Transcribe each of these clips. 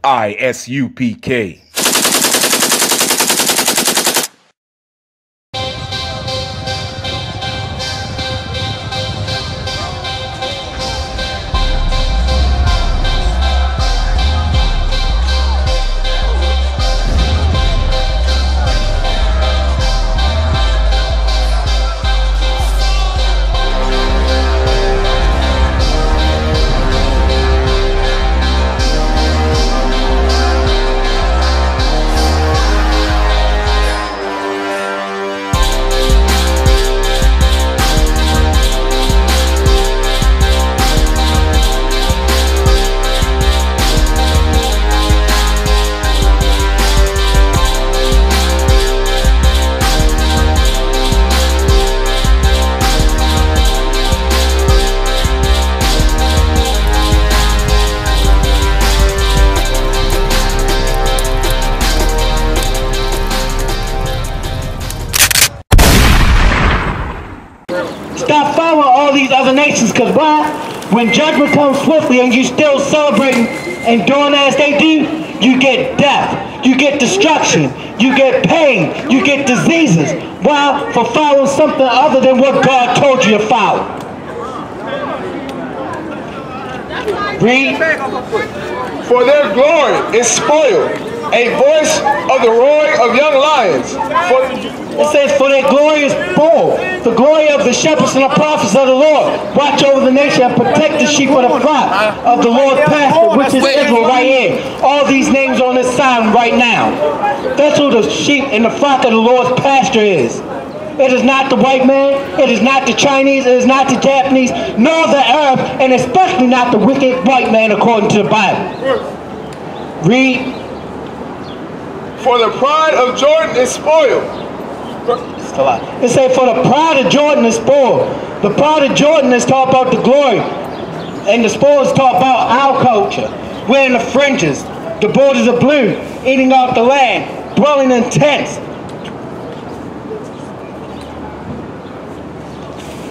I.S.U.P.K. Stop following all these other nations, because why? When judgment comes swiftly and you still celebrating and doing as they do, you get death, you get destruction, you get pain, you get diseases. Why? For following something other than what God told you to follow. Read. For their glory is spoiled, a voice of the roaring of young lions. It says, for their glory is full, the glory of the shepherds and the prophets of the Lord. Watch over the nation and protect the sheep of the flock of the Lord's pasture, which is Israel right here. All these names on this sign right now. That's who the sheep and the flock of the Lord's pasture is. It is not the white man, it is not the Chinese, it is not the Japanese, nor the Arab, and especially not the wicked white man according to the Bible. Read. For the pride of Jordan is spoiled. It says, for the pride of Jordan is spoiled. The pride of Jordan is talking about the glory. And the spoil is talking about our culture. Wearing the fringes. The borders are blue. Eating off the land. Dwelling in tents.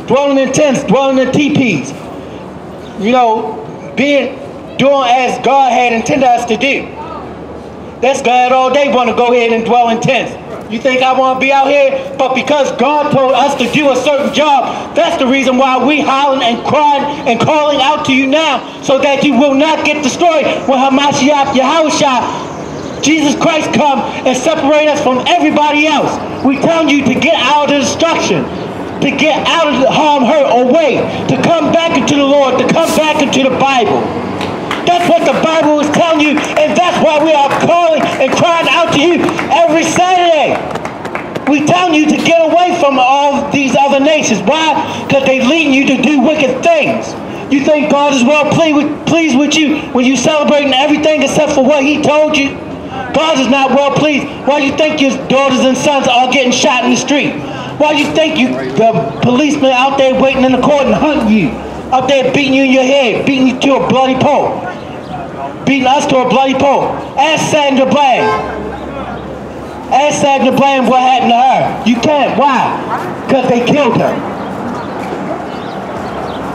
Dwelling in tents. Dwelling in teepees. You know, doing as God had intended us to do. That's glad all day want to go ahead and dwell in tents. You think I want to be out here? But because God told us to do a certain job, that's the reason why we hollering and crying and calling out to you now, so that you will not get destroyed when Hamashiach Yahushua, Jesus Christ, come and separate us from everybody else. We telling you to get out of the destruction, to get out of the harm, hurt, or way, to come back into the Lord, to come back into the Bible. That's what the Bible is telling you, and that's why we are calling and crying out to you every Saturday. We telling you to get away from all these other nations. Why? Because they leading you to do wicked things. You think God is well pleased with you when you celebrating everything except for what He told you? God is not well pleased. Why do you think your daughters and sons are getting shot in the street? Why do you think the policemen out there waiting in the court and hunting you? Out there beating you in your head, beating you to a bloody pulp. Beating us to a bloody pulp. Ask Sandra Bland. Ask Sandra Bland what happened to her. You can't. Why? Because they killed her.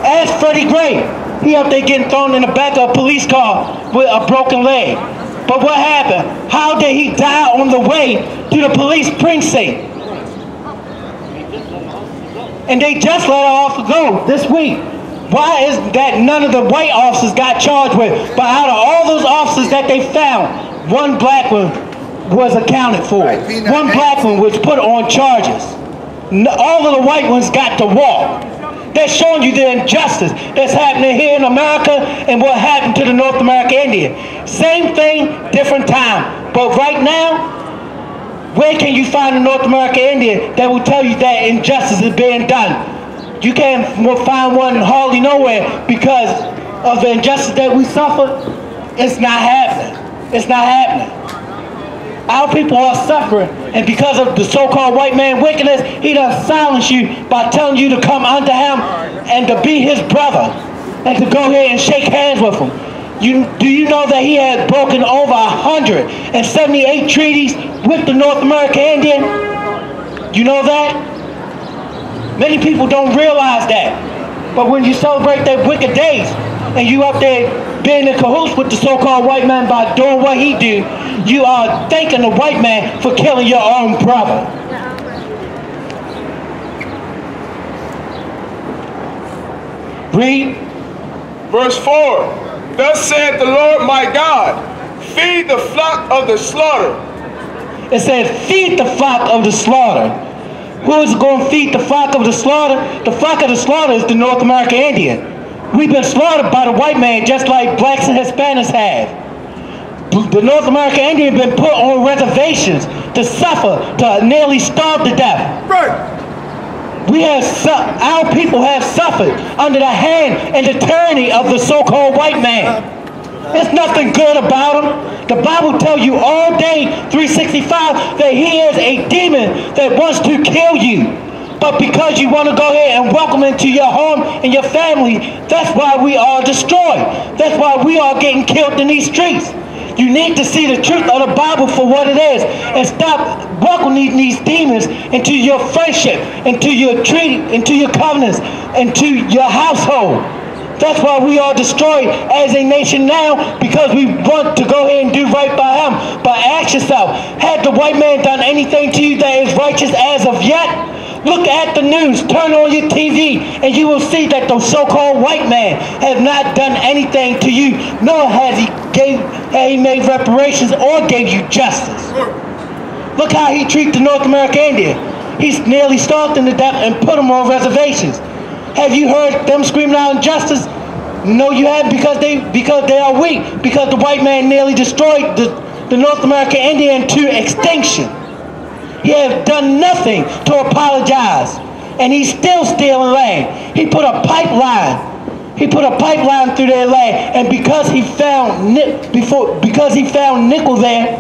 Ask Freddie Gray. He up there getting thrown in the back of a police car with a broken leg. But what happened? How did he die on the way to the police precinct? And they just let her off go this week. Why is that none of the white officers got charged with? But out of all those officers that they found, one black one was accounted for. One black one was put on charges. All of the white ones got to walk. They're showing you the injustice that's happening here in America and what happened to the North American Indian. Same thing, different time. But right now, where can you find a North American Indian that will tell you that injustice is being done? You can't find one hardly nowhere because of the injustice that we suffer. It's not happening. It's not happening. Our people are suffering, and because of the so-called white man wickedness, he done silence you by telling you to come unto him and to be his brother and to go ahead and shake hands with him. Do you know that he had broken over 178 treaties with the North American Indian? You know that? Many people don't realize that. But when you celebrate their wicked days, and you up there being in cahoots with the so-called white man by doing what he do, you are thanking the white man for killing your own brother. Read. Verse 4. Thus saith the Lord my God, feed the flock of the slaughter. It says, feed the flock of the slaughter. Who is going to feed the flock of the slaughter? The flock of the slaughter is the North American Indian. We've been slaughtered by the white man just like blacks and Hispanics have. The North American Indian been put on reservations to suffer, to nearly starve to death. Right. Our people have suffered under the hand and the tyranny of the so-called white man. There's nothing good about him. The Bible tells you all day, 365, that he is a demon that wants to kill you. But because you want to go ahead and welcome him into your home and your family, that's why we are destroyed. That's why we are getting killed in these streets. You need to see the truth of the Bible for what it is and stop welcoming these demons into your friendship, into your treaty, into your covenants, into your household. That's why we are destroyed as a nation now, because we want to go ahead and do right by him. But ask yourself, had the white man done anything to you that is righteous as of yet? Look at the news, turn on your TV, and you will see that the so-called white man has not done anything to you, nor has he made reparations or gave you justice. Look how he treats the North American Indian. He's nearly starved them to death and put them on reservations. Have you heard them screaming out injustice? No, you haven't, because they are weak, because the white man nearly destroyed the North American Indian to extinction. He has done nothing to apologize, and he's still stealing land. He put a pipeline through their land, and because he found nickel there,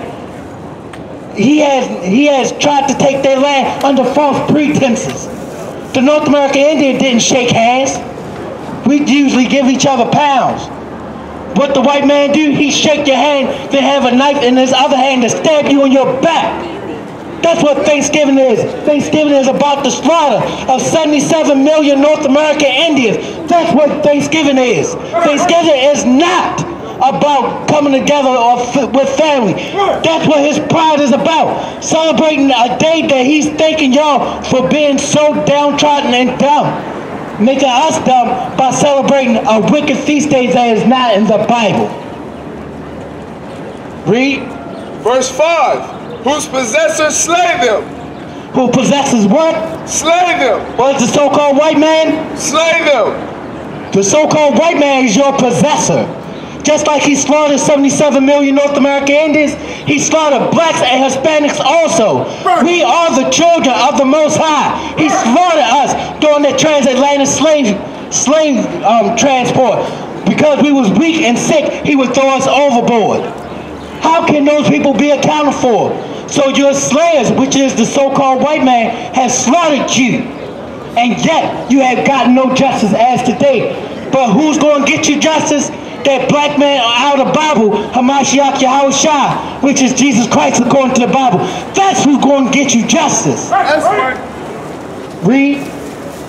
he has tried to take their land under false pretenses. The North American Indian didn't shake hands. We usually give each other pounds. What the white man do, he shake your hand, then have a knife in his other hand to stab you in your back. That's what Thanksgiving is. Thanksgiving is about the slaughter of 77 million North American Indians. That's what Thanksgiving is. Thanksgiving is not about coming together with family. That's what his pride is about. Celebrating a day that he's thanking y'all for being so downtrodden and dumb. Making us dumb by celebrating a wicked feast day that is not in the Bible. Read. Verse 5. Whose possessors slay them. Who possesses what? Slay them. What is the so-called white man? Slay them. The so-called white man is your possessor. Just like he slaughtered 77 million North American Indians, he slaughtered blacks and Hispanics also. We are the children of the Most High. He slaughtered us during the transatlantic slave transport. Because we was weak and sick, he would throw us overboard. How can those people be accounted for? So your slayers, which is the so-called white man, have slaughtered you. And yet, you have gotten no justice as today. But who's going to get you justice? That black man out of the Bible, Hamashiach Yahushua, which is Jesus Christ according to the Bible. That's who's going to get you justice. That's right. Read.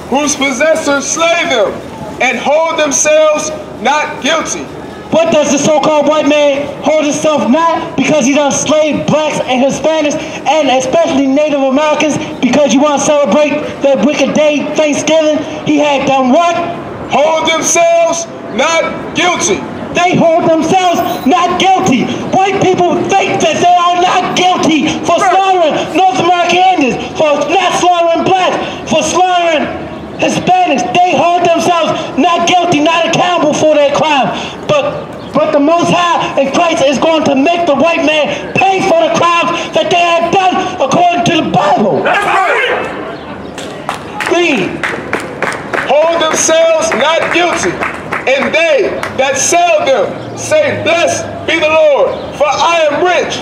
Whose possessors slay them and hold themselves not guilty. What does the so-called white man hold himself not? Because he done slaved blacks and Hispanics and especially Native Americans, because you want to celebrate that wicked day, Thanksgiving. He had done what? Hold themselves not guilty. They hold themselves not guilty. White people think that they are not guilty for slaughtering North American Indians, for not slaughtering blacks, for slaughtering Hispanics. They hold themselves not guilty, not accountable for their crime. But the Most High in Christ is going to make the white man pay for the crimes that they have done according to the Bible. That's right. Read. Hold themselves not guilty, and they that sell them say, blessed be the Lord, for I am rich.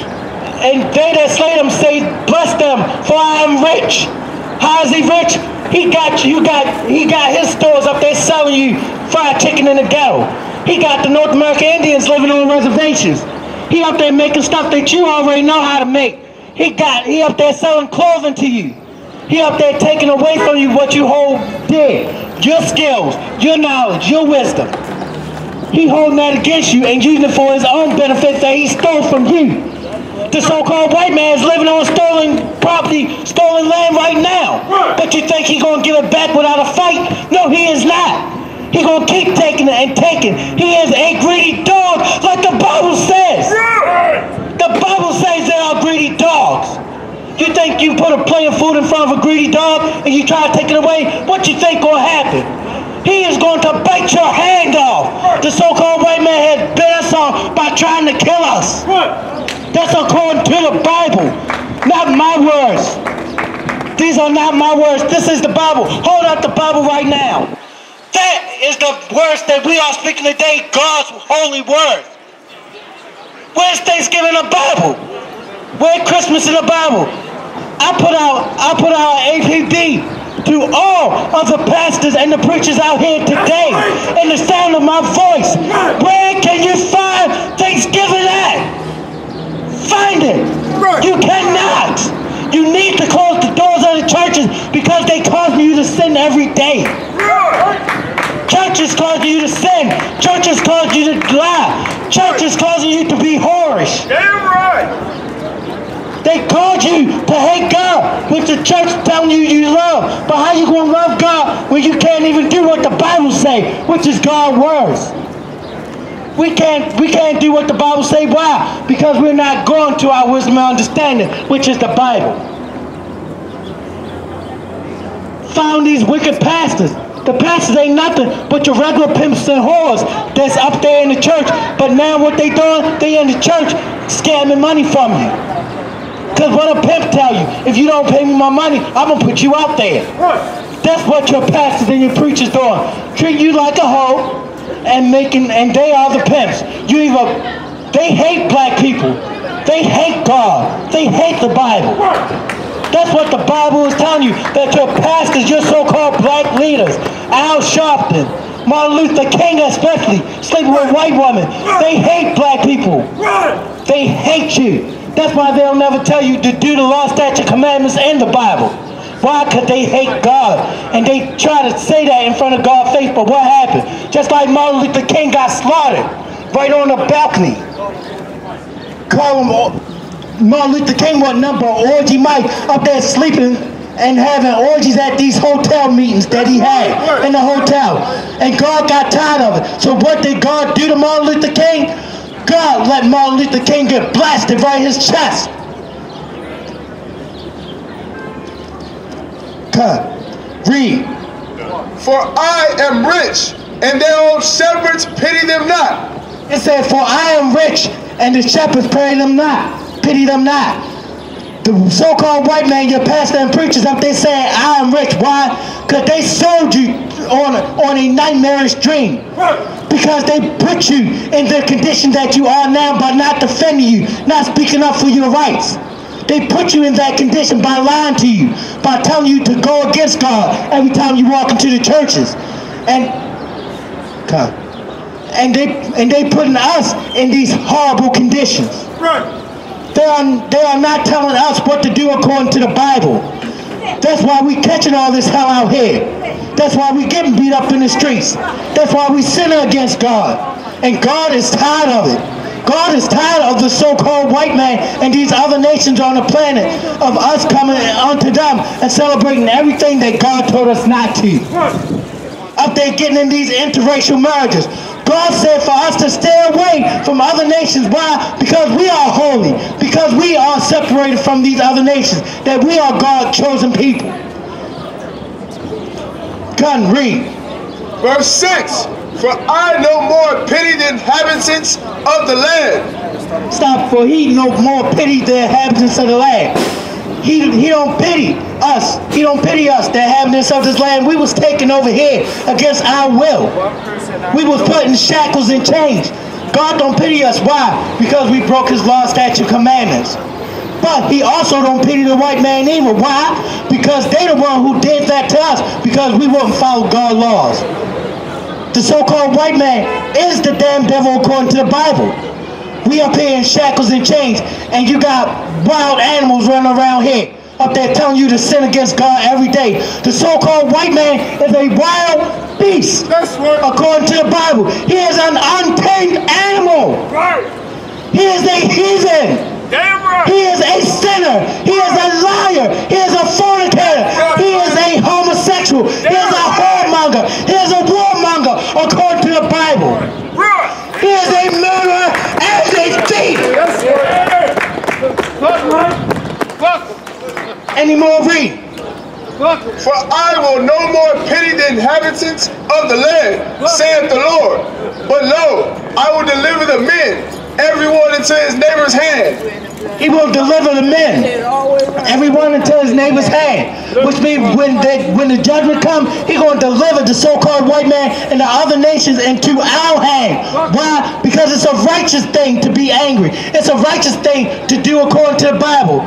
And they that slay them say, bless them, for I am rich. How is he rich? He got his stores up there selling you fried chicken in the ghetto. He got the North American Indians living on reservations. He up there making stuff that you already know how to make. He up there selling clothing to you. He up there taking away from you what you hold dear. Your skills, your knowledge, your wisdom. He holding that against you and using it for his own benefits that he stole from you. The so-called white man is living on stolen property, stolen land right now. But you think he's going to give it back without a fight? No, he is not. He's going to keep taking it and taking. He is a greedy dog, like the Bible says. The Bible says there are greedy dogs. You think you put a plate of food in front of a greedy dog and you try to take it away? What you think going to happen? He is going to bite your hand off. The so-called white man has bit us off by trying to kill us. That's according to the Bible, not my words. These are not my words. This is the Bible. Hold up the Bible right now. That is the words that we are speaking today, God's holy words. Where's Thanksgiving in the Bible? Where's Christmas in the Bible? I put out APB to all of the pastors and the preachers out here today in the sound of my voice. Where can you find Thanksgiving at? Find it. You cannot. You need to close the doors of the churches because they cause you to sin every day. Churches cause you to sin. Churches cause you to lie. Churches causing you to be whorish. Damn right. They called you to hate God, which the church telling you you love. But how you gonna love God when you can't even do what the Bible say, which is God's words? We can't do what the Bible say. Why? Because we're not going to our wisdom and understanding, which is the Bible. Found these wicked pastors. The pastors ain't nothing but your regular pimps and whores that's up there in the church. But now what they doing? They in the church scamming money from you. Because what a pimp tell you, if you don't pay me my money, I'm going to put you out there. That's what your pastors and your preachers doing. Treat you like a hoe and they are the pimps. They hate black people. They hate God. They hate the Bible. That's what the Bible is telling you, that your pastors, your so-called black leaders, Al Sharpton, Martin Luther King especially, sleeping with white women, they hate black people. They hate you. That's why they'll never tell you to do the law, statute, commandments in the Bible. Why? Because they hate God. And they try to say that in front of God's face, but what happened? Just like Martin Luther King got slaughtered right on the balcony. Call him Martin Luther King was number orgy Mike up there sleeping and having orgies at these hotel meetings that he had in the hotel. And God got tired of it. So what did God do to Martin Luther King? God let Martin Luther King get blasted right in his chest. Cut. Read. For I am rich, and their own shepherds pity them not. It said, for I am rich, and the shepherds pity them not. Pity them not. The so-called white man, your pastor and preachers up there saying, I am rich. Why? Because they sold you on a nightmarish dream. Because they put you in the condition that you are now by not defending you, not speaking up for your rights. They put you in that condition by lying to you, by telling you to go against God every time you walk into the churches. And they putting us in these horrible conditions. They are not telling us what to do according to the Bible. That's why we catching all this hell out here. That's why we getting beat up in the streets. That's why we sinning against God. And God is tired of it. God is tired of the so-called white man and these other nations on the planet of us coming unto them and celebrating everything that God told us not to. Up there getting in these interracial marriages. God said for us to stay away from other nations. Why? Because we are holy. Because we are separated from these other nations. That we are God's chosen people. Come, read. Verse 6. For I no more pity the inhabitants of the land. Stop, for he no more pity the inhabitants of the land. He don't pity us. He don't pity us, the inhabitants of this land. We was taken over here against our will. We was put in shackles and chains. God don't pity us. Why? Because we broke his law, statute, commandments. But he also don't pity the white man either. Why? Because they the one who did that to us, because we wouldn't follow God's laws. The so-called white man is the damn devil according to the Bible. We up here in shackles and chains, and you got wild animals running around here. up there telling you to sin against God every day. The so-called white man is a wild beast. That's right. According to the Bible. He is an untamed animal. Right. He is a heathen. Damn right. He is a sinner. He is a liar. He is a fornicator. He is a homosexual. He is a whoremonger. He is a warmonger, according to the Bible. Right. He is a murderer and a thief. That's right. Any more read? For I will no more pity the inhabitants of the land, saith the Lord. But lo, I will deliver the men, everyone into his neighbor's hand. He will deliver the men, everyone into his neighbor's hand. Which means when the judgment comes, he's going to deliver the so-called white man and the other nations into our hand. Why? Because it's a righteous thing to be angry. It's a righteous thing to do according to the Bible.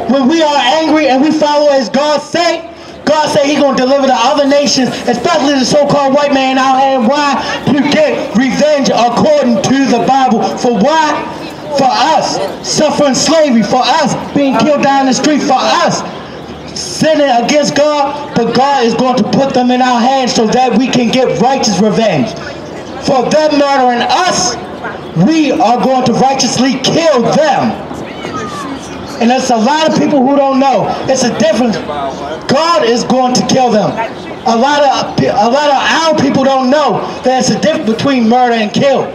When we are angry and we follow as God say, God said he's going to deliver the other nations, especially the so-called white man in our hand. Why? To get revenge according to the Bible. For why? For us suffering slavery, for us being killed down the street, for us sinning against God, but God is going to put them in our hands so that we can get righteous revenge. For them murdering us, we are going to righteously kill them. And there's a lot of people who don't know. It's a difference. God is going to kill them. A lot of our people don't know that it's a difference between murder and kill.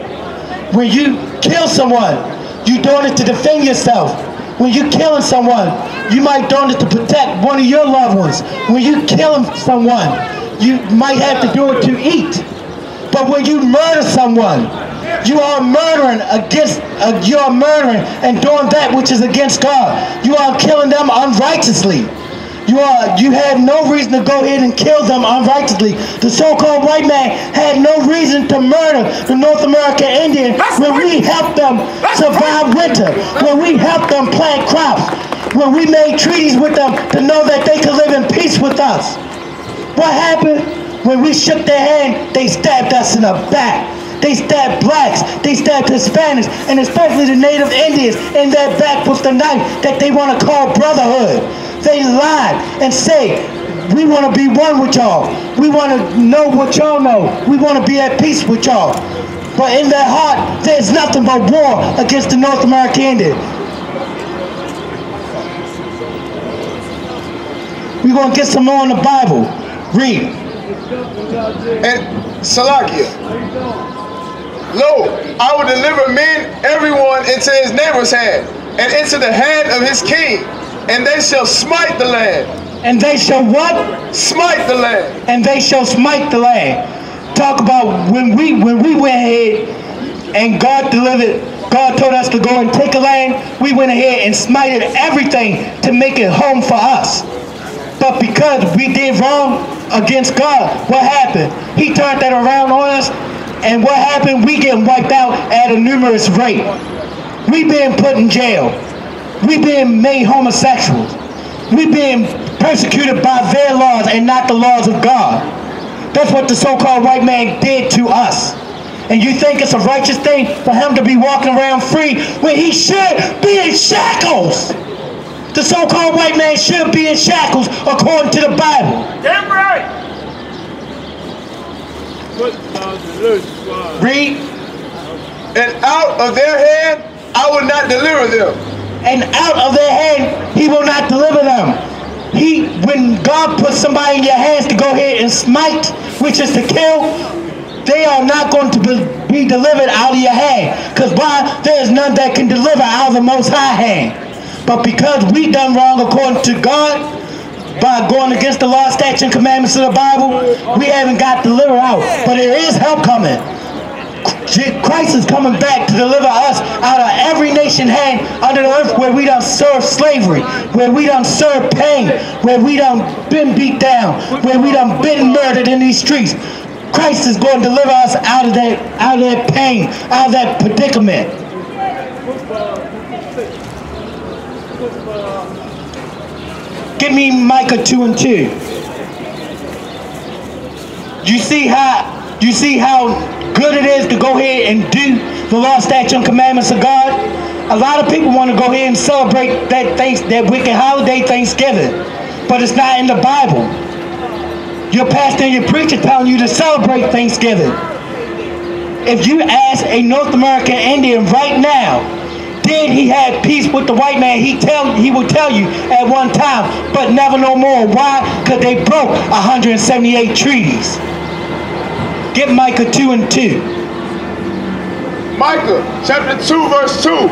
When you kill someone, you're doing it to defend yourself. When you're killing someone, you might doing it to protect one of your loved ones. When you're killing someone, you might have to do it to eat. But when you murder someone, you are murdering and doing that which is against God. You are killing them unrighteously. You have no reason to go ahead and kill them unrighteously. The so-called white man had no reason to murder the North American Indian when we helped them survive winter, when we helped them plant crops, when we made treaties with them to know that they could live in peace with us. What happened? When we shook their hand, they stabbed us in the back. They stabbed blacks, they stabbed Hispanics, and especially the native Indians in their back with the knife that they want to call brotherhood. They lied and say, we want to be one with y'all. We want to know what y'all know. We want to be at peace with y'all. But in their heart, there's nothing but war against the North American Indian. We're going to get some more in the Bible. Read. And Salakia. Lo, I will deliver men, everyone, into his neighbor's hand, and into the hand of his king, and they shall smite the land. And they shall what? Smite the land. And they shall smite the land. Talk about when we went ahead and God told us to go and take a land, we went ahead and smited everything to make it home for us. But because we did wrong against God, what happened? He turned that around on us. And what happened? We get wiped out at a numerous rate. We being put in jail. We being made homosexuals. We being persecuted by their laws and not the laws of God. That's what the so-called white man did to us. And you think it's a righteous thing for him to be walking around free when he should be in shackles? The so-called white man should be in shackles according to the Bible. Damn right. Read. And out of their hand I will not deliver them. And out of their hand he will not deliver them. When God puts somebody in your hands to go ahead and smite, which is to kill, they are not going to be delivered out of your hand. Because why? There is none that can deliver out of the Most High hand. But because we done wrong according to God, by going against the law, statutes, and commandments of the Bible, we haven't got delivered out. But there is help coming. Christ is coming back to deliver us out of every nation hand under the earth where we done served slavery, where we done served pain, where we done been beat down, where we done been murdered in these streets. Christ is going to deliver us out of that pain, out of that predicament. Give me Micah 2:2. You see how good it is to go ahead and do the law, statutes, and commandments of God? A lot of people want to go ahead and celebrate that wicked holiday, Thanksgiving, but it's not in the Bible. Your pastor and your preacher telling you to celebrate Thanksgiving. If you ask a North American Indian right now, did he have peace with the white man? He will tell you at one time, but never no more. Why? Because they broke 178 treaties. Get Micah 2:2. Micah chapter 2 verse 2.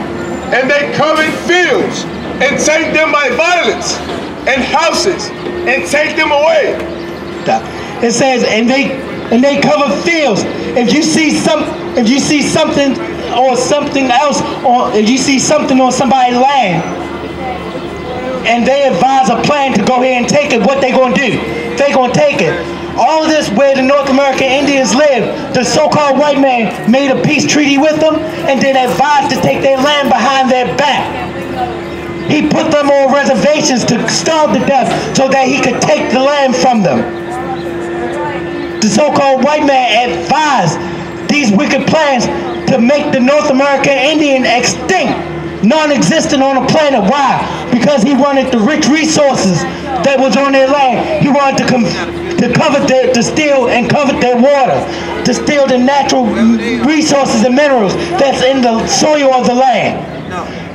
And they covet fields and take them by violence, and houses and take them away. It says, and they cover fields. If you see something or something else, or if you see something on somebody's land, and they advise a plan to go ahead and take it, what they gonna do? They gonna take it. All of this where the North American Indians live, the so-called white man made a peace treaty with them and then advised to take their land behind their back. He put them on reservations to starve to death so that he could take the land from them. The so-called white man advised these wicked plans to make the North American Indian extinct, non-existent on the planet. Why? Because he wanted the rich resources that was on their land. He wanted to steal and covet their water, to steal the natural resources and minerals that's in the soil of the land,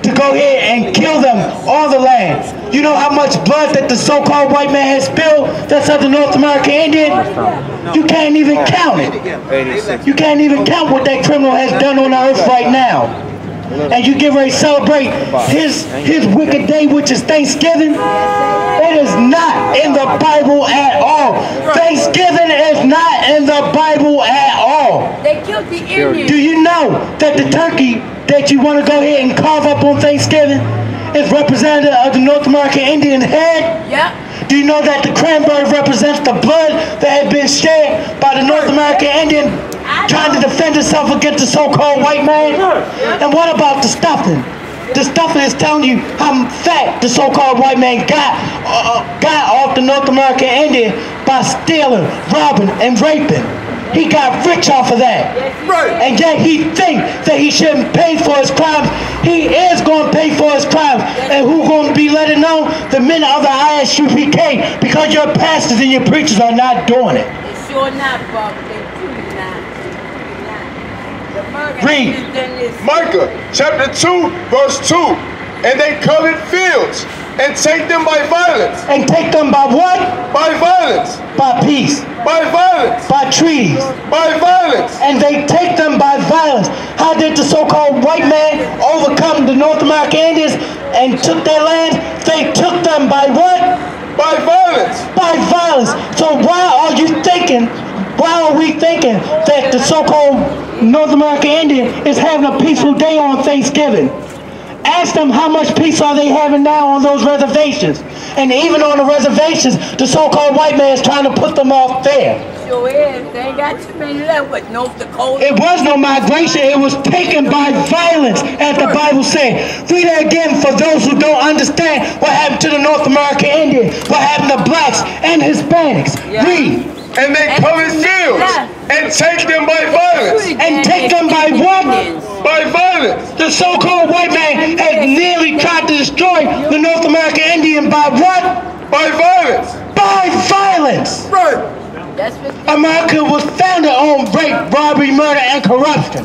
to go ahead and kill them on the land. You know how much blood that the so-called white man has spilled that's of the North American Indian? You can't even count it. You can't even count what that criminal has done on the earth right now. And you get ready to celebrate his wicked day, which is Thanksgiving. It is not in the Bible at all. Thanksgiving is not in the Bible at all. They killed the Indians. Do you know that the turkey that you want to go ahead and carve up on Thanksgiving is representative of the North American Indian head? Yep. Do you know that the cranberry represents the blood that had been shed by the North American Indian trying to defend itself against the so-called white man? And what about the stuffing? The stuffing is telling you how fat the so-called white man got off the North American Indian by stealing, robbing, and raping. He got rich off of that. Right. And yet he thinks that he shouldn't pay for his crimes. He is going to pay for his crimes. And who's going to be letting know? The men of the I.S.U.P.K. Because your pastors and your preachers are not doing it. They sure not, Bob. They truly not. Read. Micah chapter 2 verse 2. And they covet fields and take them by violence. And take them by what? By violence. By peace. By violence. By treaties. By violence. And they take them by violence. How did the so-called white man overcome the North American Indians and took their land? They took them by what? By violence. By violence. So why are we thinking that the so-called North American Indian is having a peaceful day on Thanksgiving? Ask them how much peace are they having now on those reservations. And even on the reservations, the so-called white man is trying to put them off there. Sure is. They ain't got too many left with North Dakota. It was no migration. It was taken by violence, as the Bible said. Read it again for those who don't understand what happened to the North American Indian, what happened to blacks and Hispanics. Yeah. Read. And they covet fields and take them by violence. And take them by what? By violence. The so-called white man has nearly tried to destroy the North American Indian by what? By violence. By violence. Right. That's what America was founded on rape, robbery, murder, and corruption.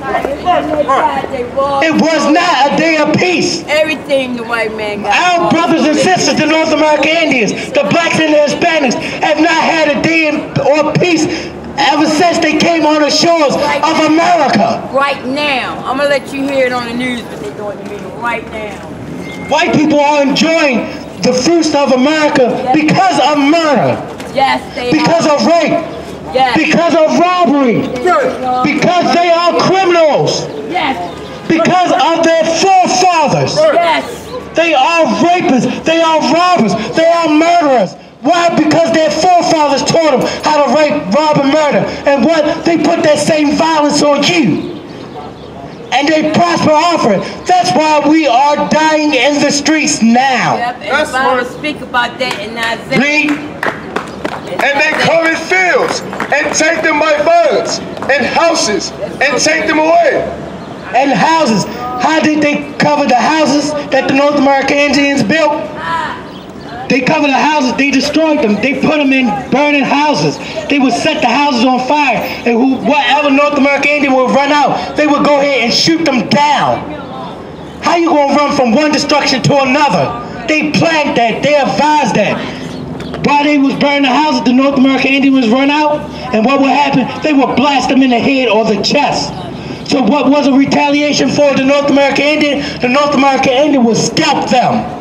It was not a day of peace. everything the white man got. Our brothers and sisters, the North American Indians, the blacks and the Hispanics, have not had a day of peace ever since they came on the shores of America. Right now. I'm going to let you hear it on the news, but they're doing it right now. White people are enjoying the fruits of America because of murder. Yes, they because are. of rape, yes. because of robbery, because they are criminals, yes. because of their forefathers. Yes. They are rapists, they are robbers, they are murderers. Why? Because their forefathers taught them how to rape, rob, and murder. And what? They put that same violence on you. And they prosper off it. That's why we are dying in the streets now. Yep, and the Bible speak about that in Isaiah. Read. And they covet fields and take them by violence, and houses and take them away. And houses. How did they cover the houses that the North American Indians built? They covered the houses, they destroyed them, they put them in burning houses. They would set the houses on fire, and whatever North American Indian would run out, they would go ahead and shoot them down. How you gonna run from one destruction to another? They planned that, they advised that. While they was burning the houses, the North American Indian was run out, and what would happen? They would blast them in the head or the chest. So what was a retaliation for the North American Indian? The North American Indian would scalp them.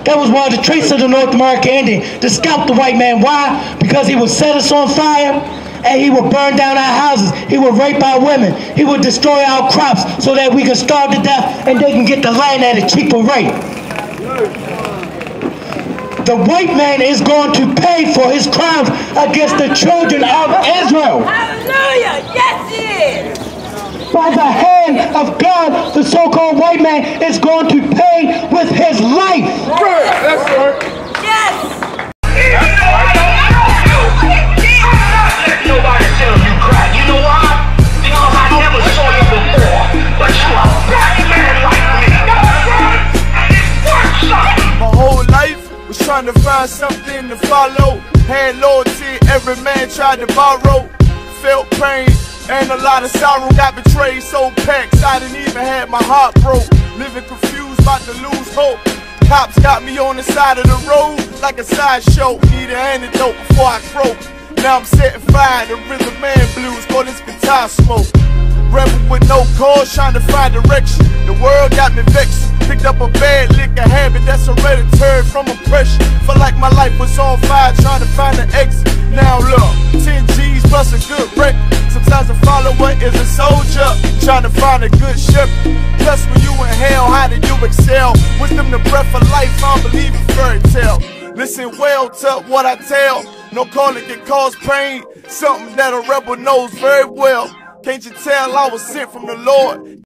That was one of the traits of the North American Indian, to scalp the white man. Why? Because he would set us on fire, and he would burn down our houses. He would rape our women. He would destroy our crops so that we could starve to death and they can get the land at a cheaper rate. The white man is going to pay for his crimes against the children of Israel. Hallelujah! Yes, he is! By the hand of God, the so-called white man is going to pay with his life. That's right. Yes! Let nobody tell you cry. You know why? Because I never saw you before. But you are a black man like me. And it's worth something. My whole life was trying to find something to follow. Had loyalty, every man tried to borrow. Felt pain and a lot of sorrow. Got betrayed, so packed, I didn't even have my heart broke. Living confused, about to lose hope. Cops got me on the side of the road like a sideshow. Need an antidote before I croak. Now I'm setting fire to rhythm man blues, call this guitar smoke. Rebel with no cause, trying to find direction. The world got me vexed. Picked up a bad liquor habit that's hereditary from oppression. Felt like my life was on fire, trying to find an exit. Now look, 10 G's plus a good record. Sometimes a follower is a soldier, trying to find a good shepherd. Plus when you in hell, how do you excel? Wisdom the breath of life, I don't believe in fairy tale. Listen well to what I tell. No calling can cause pain, something that a rebel knows very well. Can't you tell I was sent from the Lord?